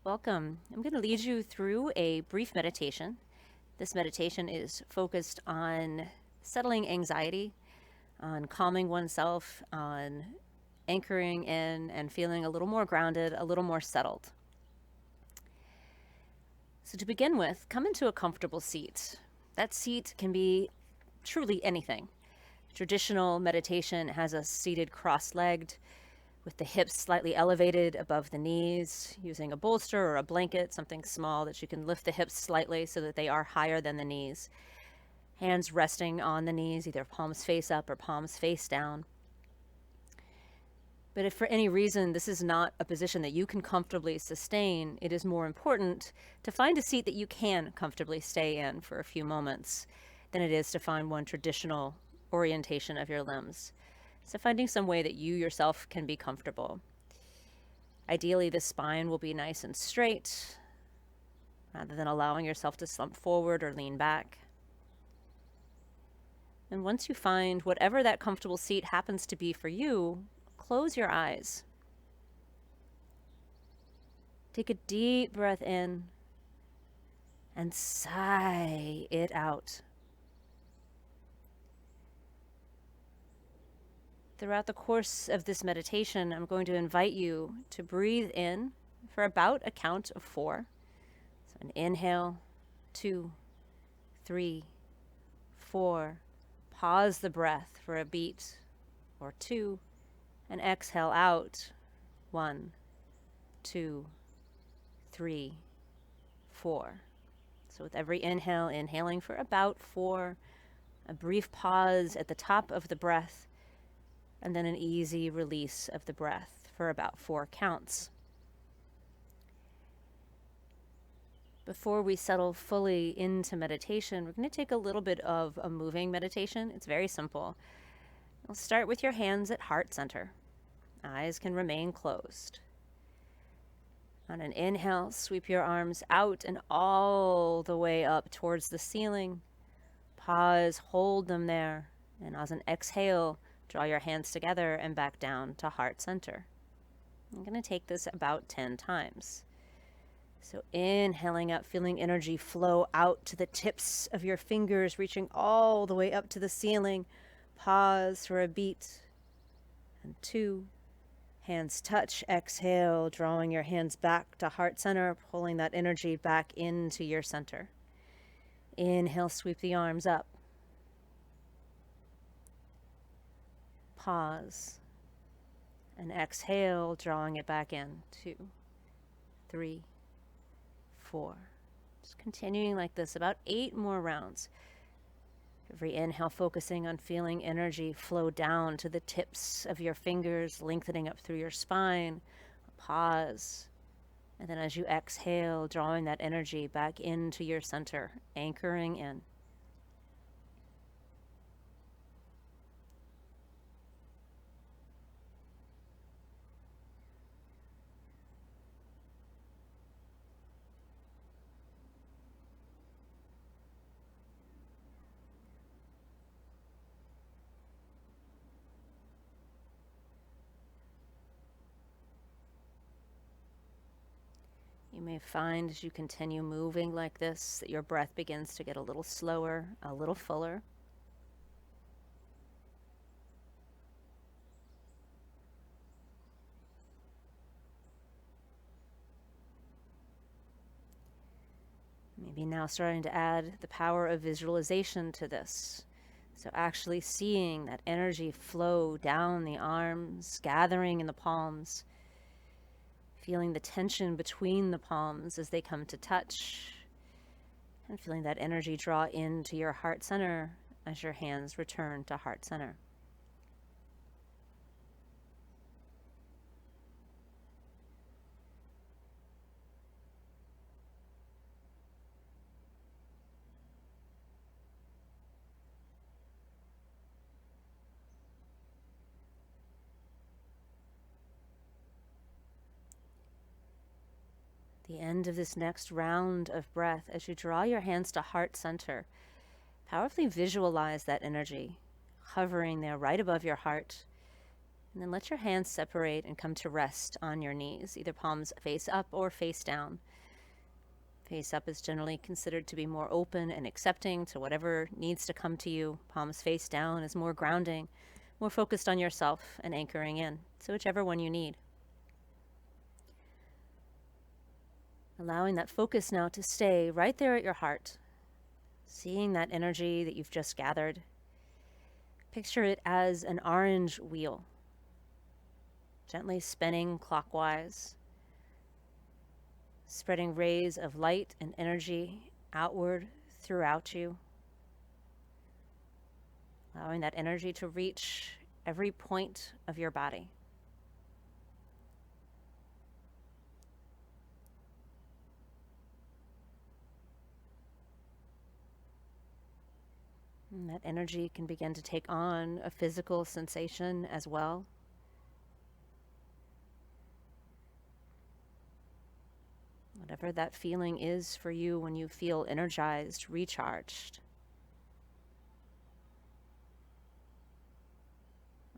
Welcome. I'm going to lead you through a brief meditation. This meditation is focused on settling anxiety, on calming oneself, on anchoring in and feeling a little more grounded, a little more settled. So, to begin with, come into a comfortable seat. That seat can be truly anything. Traditional meditation has us seated cross legged, with the hips slightly elevated above the knees, using a bolster or a blanket, something small that you can lift the hips slightly so that they are higher than the knees. Hands resting on the knees, either palms face up or palms face down. But if for any reason this is not a position that you can comfortably sustain, it is more important to find a seat that you can comfortably stay in for a few moments than it is to find one traditional orientation of your limbs. So finding some way that you yourself can be comfortable. Ideally, the spine will be nice and straight rather than allowing yourself to slump forward or lean back. And once you find whatever that comfortable seat happens to be for you, close your eyes. Take a deep breath in and sigh it out. Throughout the course of this meditation, I'm going to invite you to breathe in for about a count of 4. So an inhale, 2, 3, 4. Pause the breath for a beat or 2, and exhale out. 1, 2, 3, 4. So with every inhale, inhaling for about 4, a brief pause at the top of the breath, and then an easy release of the breath for about 4 counts. Before we settle fully into meditation, we're going to take a little bit of a moving meditation. It's very simple. We'll start with your hands at heart center. Eyes can remain closed. On an inhale, sweep your arms out and all the way up towards the ceiling. Pause, hold them there, and as an exhale, draw your hands together and back down to heart center. I'm going to take this about 10 times. So inhaling up, feeling energy flow out to the tips of your fingers, reaching all the way up to the ceiling. Pause for a beat. And 2. Hands touch, exhale, drawing your hands back to heart center, pulling that energy back into your center. Inhale, sweep the arms up. Pause. And exhale, drawing it back in. 2, 3, 4. Just continuing like this, about 8 more rounds. Every inhale, focusing on feeling energy flow down to the tips of your fingers, lengthening up through your spine. Pause. And then as you exhale, drawing that energy back into your center, anchoring in. You may find as you continue moving like this that your breath begins to get a little slower, a little fuller. Maybe now starting to add the power of visualization to this. So actually seeing that energy flow down the arms, gathering in the palms, feeling the tension between the palms as they come to touch, and feeling that energy draw into your heart center as your hands return to heart center. The end of this next round of breath, as you draw your hands to heart center, powerfully visualize that energy hovering there right above your heart, And then let your hands separate and come to rest on your knees, either palms face up or face down. Face up is generally considered to be more open and accepting to whatever needs to come to you. Palms face down is more grounding, more focused on yourself and anchoring in. So whichever one you need. Allowing that focus now to stay right there at your heart. Seeing that energy that you've just gathered. Picture it as an orange wheel, gently spinning clockwise, spreading rays of light and energy outward throughout you, allowing that energy to reach every point of your body. And that energy can begin to take on a physical sensation as well. Whatever that feeling is for you when you feel energized, recharged.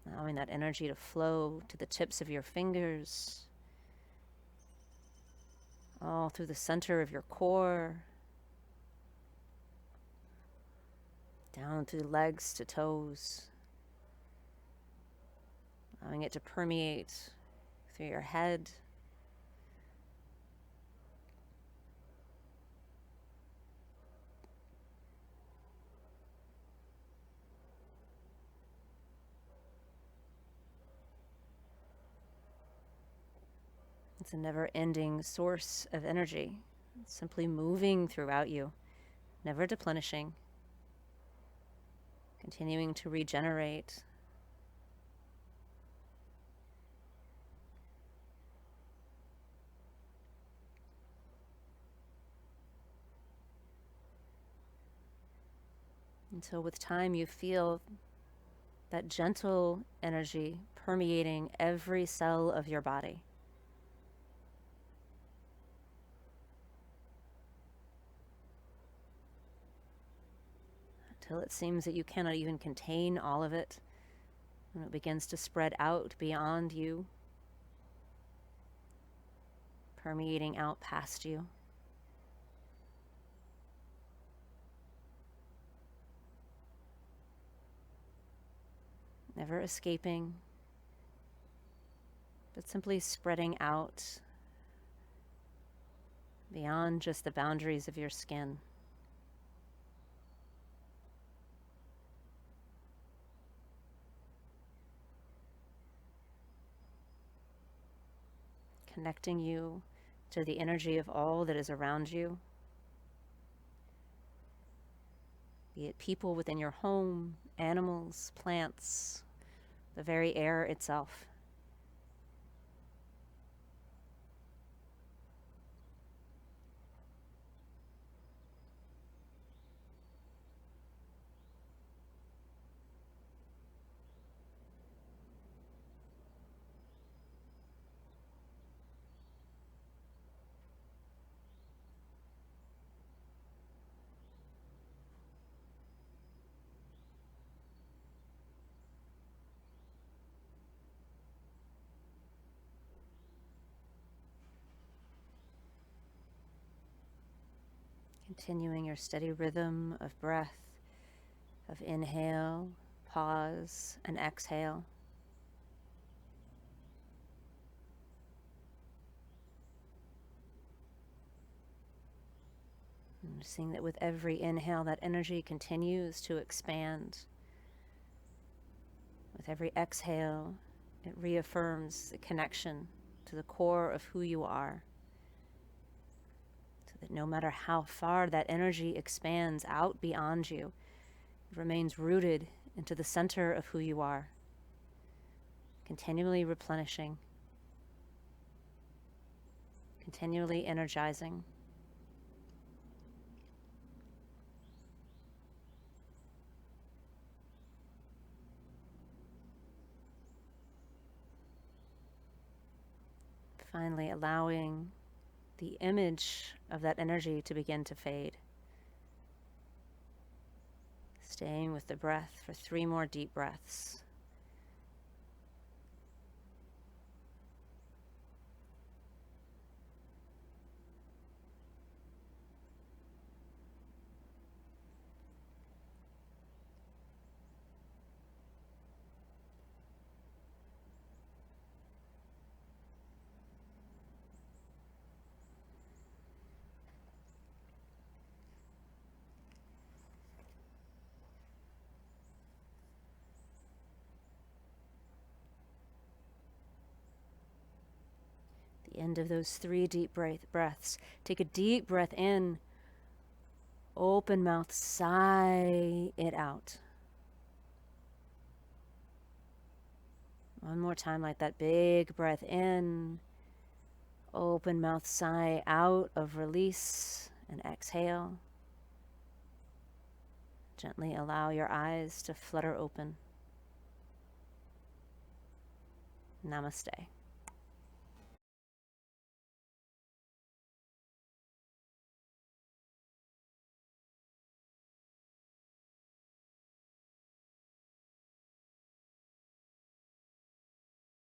Allowing that energy to flow to the tips of your fingers, all through the center of your core, down through legs to toes, allowing it to permeate through your head, it's a never-ending source of energy, simply moving throughout you, never deplenishing, continuing to regenerate. Until with time you feel that gentle energy permeating every cell of your body. Until it seems that you cannot even contain all of it, and it begins to spread out beyond you, permeating out past you. Never escaping, but simply spreading out beyond just the boundaries of your skin. Connecting you to the energy of all that is around you, be it people within your home, animals, plants, the very air itself. Continuing your steady rhythm of breath, of inhale, pause, and exhale. And seeing that with every inhale, that energy continues to expand. With every exhale, it reaffirms the connection to the core of who you are. So that no matter how far that energy expands out beyond you, it remains rooted into the center of who you are, continually replenishing, continually energizing. Finally, allowing the image of that energy to begin to fade. Staying with the breath for 3 more deep breaths. The end of those 3 deep breaths. Take a deep breath in. Open mouth, sigh it out. One more time, like that. Big breath in. Open mouth, sigh out of release, and exhale. Gently allow your eyes to flutter open. Namaste.